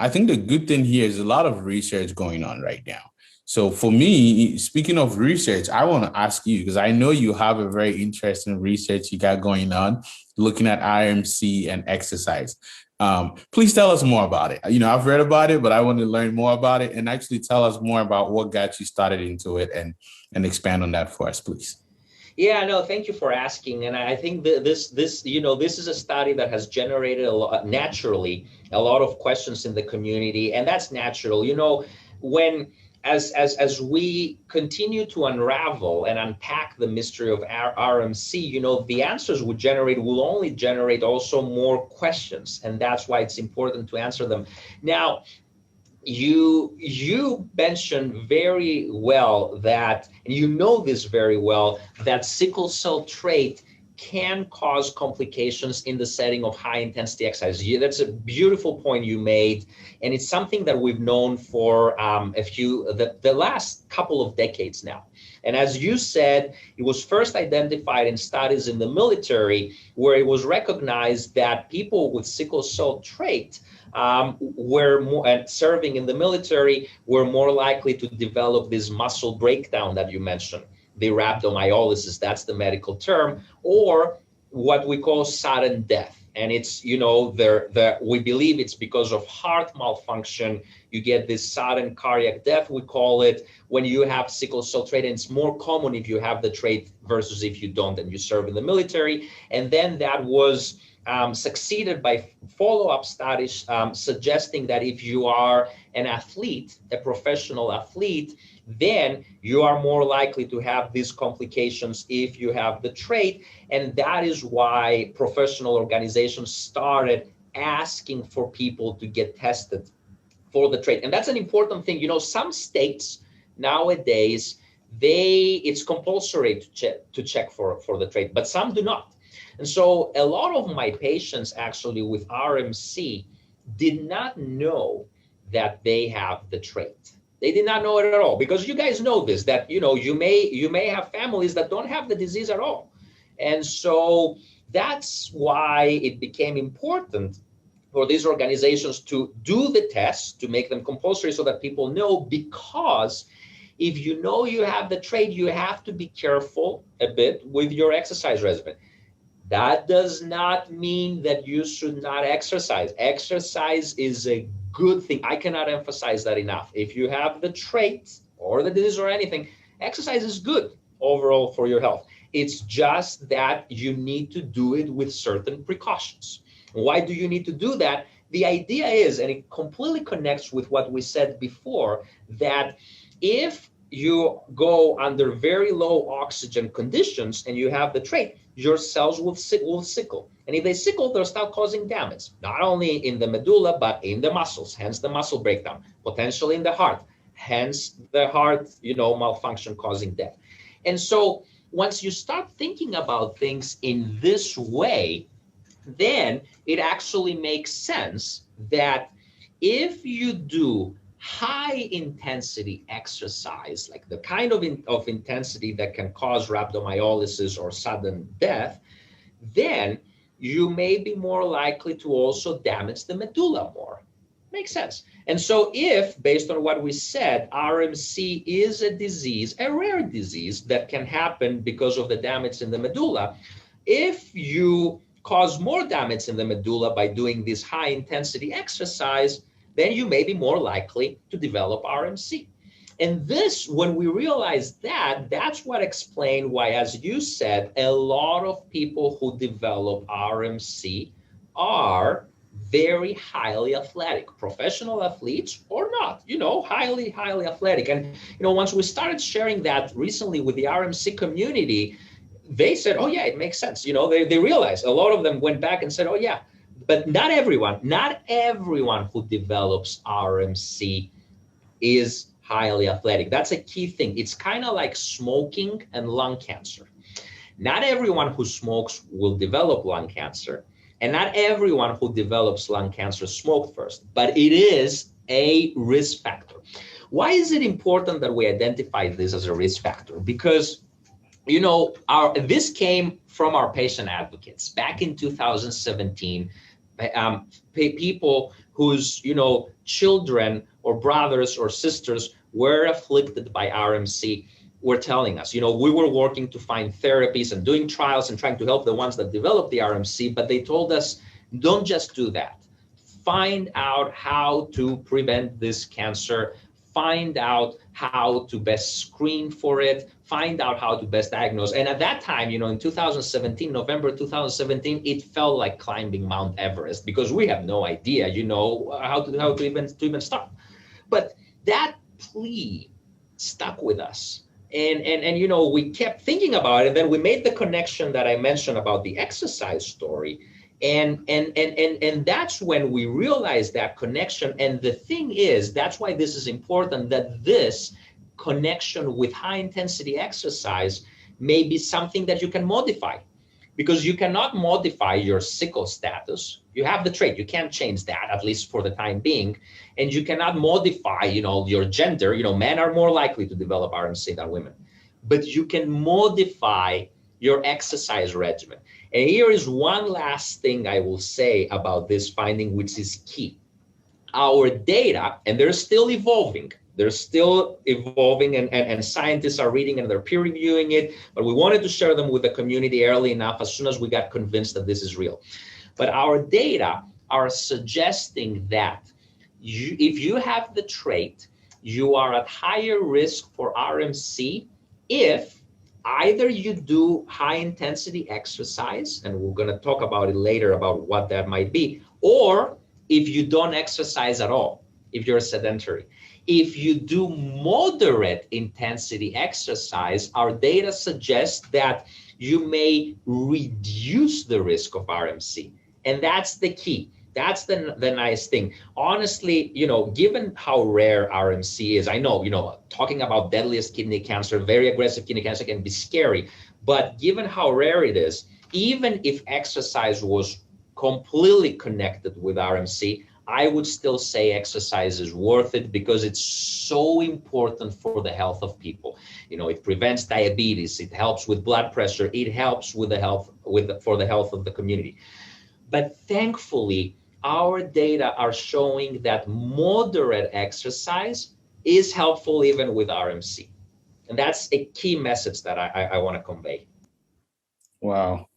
I think the good thing here is a lot of research going on right now. So for me, speaking of research, I want to ask you, because I know you have a very interesting research you got going on, looking at RMC and exercise. Please tell us more about it. I've read about it, but I want to learn more about it, and actually tell us more about what got you started into it, and expand on that for us, please. Yeah, no, thank you for asking. And I think that this is a study that has generated naturally a lot of questions in the community, and that's natural. When as we continue to unravel and unpack the mystery of RMC, the answers will only generate also more questions, and that's why it's important to answer them. Now, you mentioned very well that, and this very well, that sickle cell trait can cause complications in the setting of high intensity exercise. That's a beautiful point you made, and it's something that we've known for the last couple of decades now. And as you said, it was first identified in studies in the military, where it was recognized that people with sickle cell trait were more, and serving in the military, were more likely to develop this muscle breakdown that you mentioned, the rhabdomyolysis, that's the medical term, or what we call sudden death. And it's, we believe it's because of heart malfunction. You get this sudden cardiac death, we call it, when you have sickle cell trait. And it's more common if you have the trait versus if you don't and you serve in the military. And then that was succeeded by follow-up studies suggesting that if you are an athlete, a professional athlete, then you are more likely to have these complications if you have the trait. And that is why professional organizations started asking for people to get tested for the trait. And that's an important thing. Some states nowadays, it's compulsory to check for the trait, but some do not. And so a lot of my patients actually with RMC did not know that they have the trait. They did not know it at all, because you guys know this, that you may have families that don't have the disease at all. And so that's why it became important for these organizations to do the tests, to make them compulsory so that people know, because if you know you have the trait, you have to be careful a bit with your exercise regimen. That does not mean that you should not exercise. Exercise is a good thing. I cannot emphasize that enough. If you have the trait or the disease or anything, exercise is good overall for your health. It's just that you need to do it with certain precautions. Why do you need to do that? The idea is, and it completely connects with what we said before, that if you go under very low oxygen conditions and you have the trait, your cells will sickle. And if they sickle, they'll start causing damage, not only in the medulla, but in the muscles, hence the muscle breakdown, potentially in the heart, hence the heart, malfunction causing death. And so once you start thinking about things in this way, then it actually makes sense that if you do high intensity exercise, like the kind of intensity that can cause rhabdomyolysis or sudden death, then you may be more likely to also damage the medulla more. Makes sense. And so if, based on what we said, RMC is a disease, a rare disease that can happen because of the damage in the medulla, if you cause more damage in the medulla by doing this high intensity exercise, then you may be more likely to develop RMC. And this, when we realized that, that's what explained why, as you said, a lot of people who develop RMC are very highly athletic, professional athletes or not, highly athletic. And, once we started sharing that recently with the RMC community, they said, oh yeah, it makes sense. They realized, a lot of them went back and said, oh yeah, but not everyone who develops RMC is highly athletic. That's a key thing. It's kind of like smoking and lung cancer. Not everyone who smokes will develop lung cancer, and not everyone who develops lung cancer smoked first, but it is a risk factor. Why is it important that we identify this as a risk factor? Because, this came from our patient advocates. Back in 2017, people whose children or brothers or sisters were afflicted by RMC were telling us, we were working to find therapies and doing trials and trying to help the ones that developed the RMC, but they told us, don't just do that. Find out how to prevent this cancer, find out how to best screen for it, find out how to best diagnose. And at that time, in 2017, November 2017, it felt like climbing Mount Everest because we have no idea, how to even start. But that plea stuck with us. And we kept thinking about it. And then we made the connection that I mentioned about the exercise story. And that's when we realized that connection. And the thing is, that's why this is important, that this connection with high intensity exercise may be something that you can modify, because you cannot modify your sickle status. You have the trait, you can't change that, at least for the time being. And you cannot modify, your gender. Men are more likely to develop RMC than women, but you can modify your exercise regimen. And here is one last thing I will say about this finding, which is key. Our data, and they're still evolving, and scientists are reading and they're peer reviewing it, but we wanted to share them with the community early enough as soon as we got convinced that this is real. But our data are suggesting that if you have the trait, you are at higher risk for RMC if either you do high intensity exercise, and we're going to talk about it later about what that might be, or if you don't exercise at all, if you're sedentary. If you do moderate intensity exercise, our data suggests that you may reduce the risk of RMC. And that's the key. That's the nice thing. Honestly, given how rare RMC is, I know, talking about deadliest kidney cancer, very aggressive kidney cancer can be scary. But given how rare it is, even if exercise was completely connected with RMC, I would still say exercise is worth it because it's so important for the health of people. It prevents diabetes, it helps with blood pressure, it helps with the health for the health of the community. But thankfully, our data are showing that moderate exercise is helpful even with RMC. And that's a key message that I want to convey. Wow.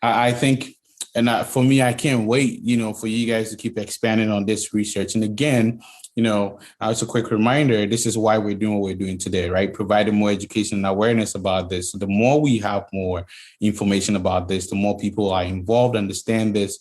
I think, and for me, I can't wait, for you guys to keep expanding on this research. And again, as a quick reminder, this is why we're doing what we're doing today, right? Providing more education and awareness about this. So the more we have more information about this, the more people are involved, understand this,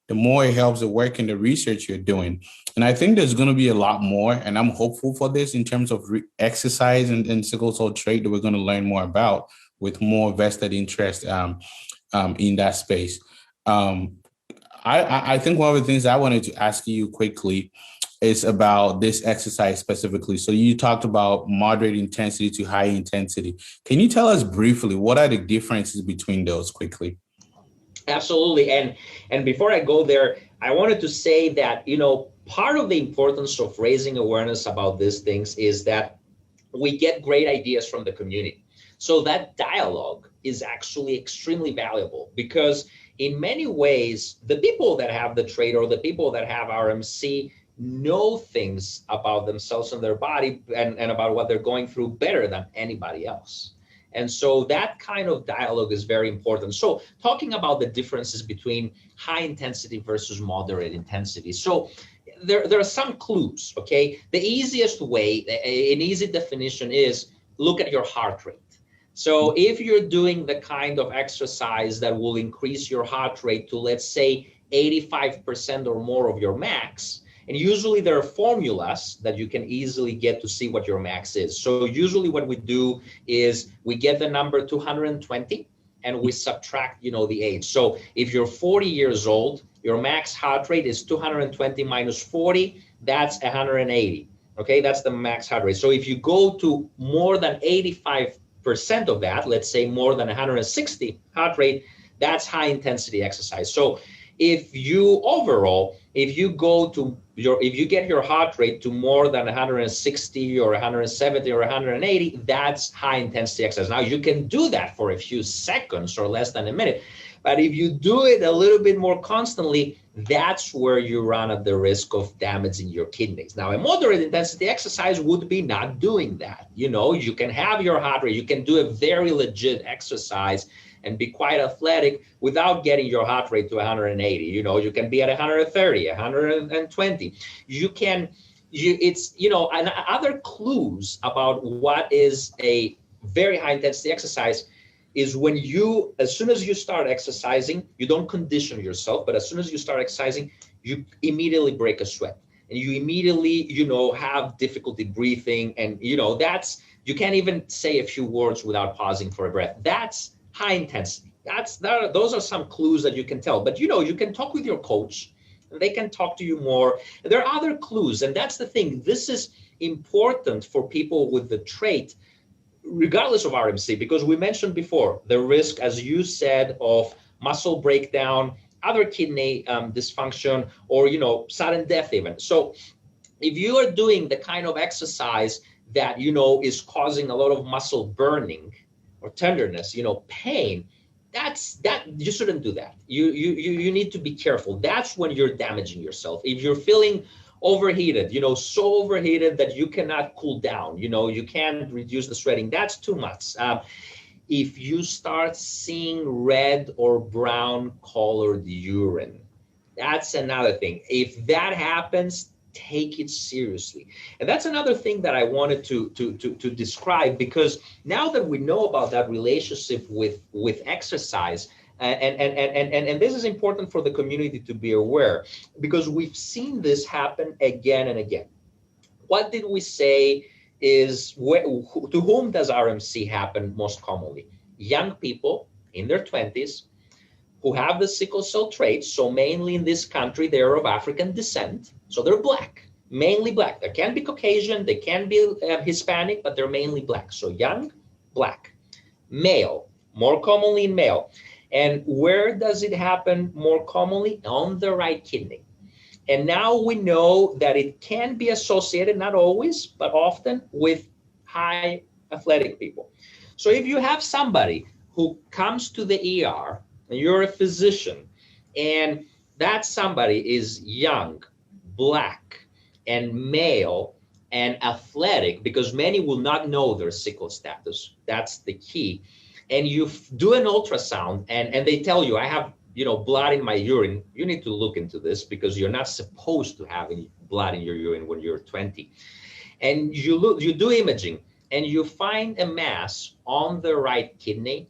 the more it helps the work and the research you're doing. And I think there's going to be a lot more, and I'm hopeful for this in terms of exercise and sickle cell trait that we're going to learn more about with more vested interest in that space. I think one of the things I wanted to ask you quickly is about this exercise specifically. So you talked about moderate intensity to high intensity. Can you tell us briefly, what are the differences between those quickly? Absolutely. And before I go there, I wanted to say that, part of the importance of raising awareness about these things is that we get great ideas from the community. So that dialogue is actually extremely valuable because in many ways, the people that have the trait or the people that have RMC know things about themselves and their body and about what they're going through better than anybody else. And so that kind of dialogue is very important. So talking about the differences between high intensity versus moderate intensity. So there are some clues, okay? The easiest way, an easy definition is look at your heart rate. So if you're doing the kind of exercise that will increase your heart rate to, let's say, 85% or more of your max, and usually there are formulas that you can easily get to see what your max is. So usually what we do is we get the number 220 and we subtract, the age. So if you're 40 years old, your max heart rate is 220 minus 40, that's 180. Okay, that's the max heart rate. So if you go to more than 85% of that, let's say more than 160 heart rate, that's high intensity exercise. So if you go to, if you get your heart rate to more than 160 or 170 or 180, that's high intensity exercise. Now you can do that for a few seconds or less than a minute, but if you do it a little bit more constantly, that's where you run at the risk of damaging your kidneys. Now, a moderate intensity exercise would be not doing that. You can have your heart rate, you can do a very legit exercise and be quite athletic without getting your heart rate to 180. You can be at 130, 120. And other clues about what is a very high intensity exercise is when as soon as you start exercising, you don't condition yourself, but as soon as you start exercising, you immediately break a sweat and you immediately, have difficulty breathing. And, you can't even say a few words without pausing for a breath. That's high intensity. Those are some clues that you can tell, but you can talk with your coach and they can talk to you more. There are other clues. And that's the thing. This is important for people with the trait, regardless of RMC, because we mentioned before the risk, as you said, of muscle breakdown, other kidney dysfunction, or sudden death even. So if you are doing the kind of exercise that is causing a lot of muscle burning or tenderness, pain, that you shouldn't do that. You need to be careful. That's when you're damaging yourself. If you're feeling overheated, so overheated that you cannot cool down, you can't reduce the sweating, that's too much. If you start seeing red or brown colored urine, that's another thing. If that happens, take it seriously. And that's another thing that I wanted to describe, because now that we know about that relationship with exercise, and this is important for the community to be aware, because we've seen this happen again and again. What did we say is, to whom does RMC happen most commonly? Young people in their 20s who have the sickle cell trait. So mainly in this country, they're of African descent. So they're Black, mainly Black. They can be Caucasian, they can be Hispanic, but they're mainly Black. So young, Black, male, more commonly in male. And where does it happen more commonly? On the right kidney. And now we know that it can be associated, not always, but often, with high athletic people. So if you have somebody who comes to the ER, and you're a physician, and that somebody is young, Black, and male, and athletic, because many will not know their sickle status, that's the key, and you do an ultrasound and they tell you, I have blood in my urine, you need to look into this, because you're not supposed to have any blood in your urine when you're 20. And you do imaging and you find a mass on the right kidney,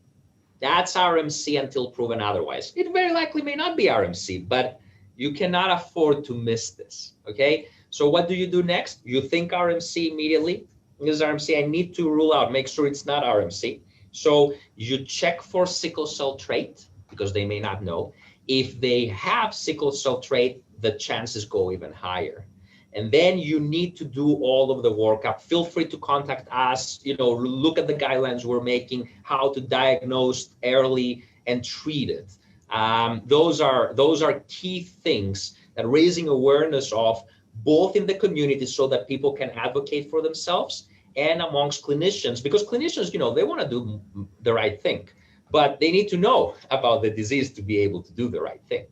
that's RMC until proven otherwise. It very likely may not be RMC, but you cannot afford to miss this, okay? So what do you do next? You think RMC immediately. This is RMC, I need to rule out, make sure it's not RMC. So you check for sickle cell trait, because they may not know. If they have sickle cell trait, the chances go even higher. And then you need to do all of the workup. Feel free to contact us, look at the guidelines we're making, how to diagnose early and treat it. Those are key things that raising awareness of, both in the community so that people can advocate for themselves, and amongst clinicians, because clinicians, they want to do the right thing, but they need to know about the disease to be able to do the right thing.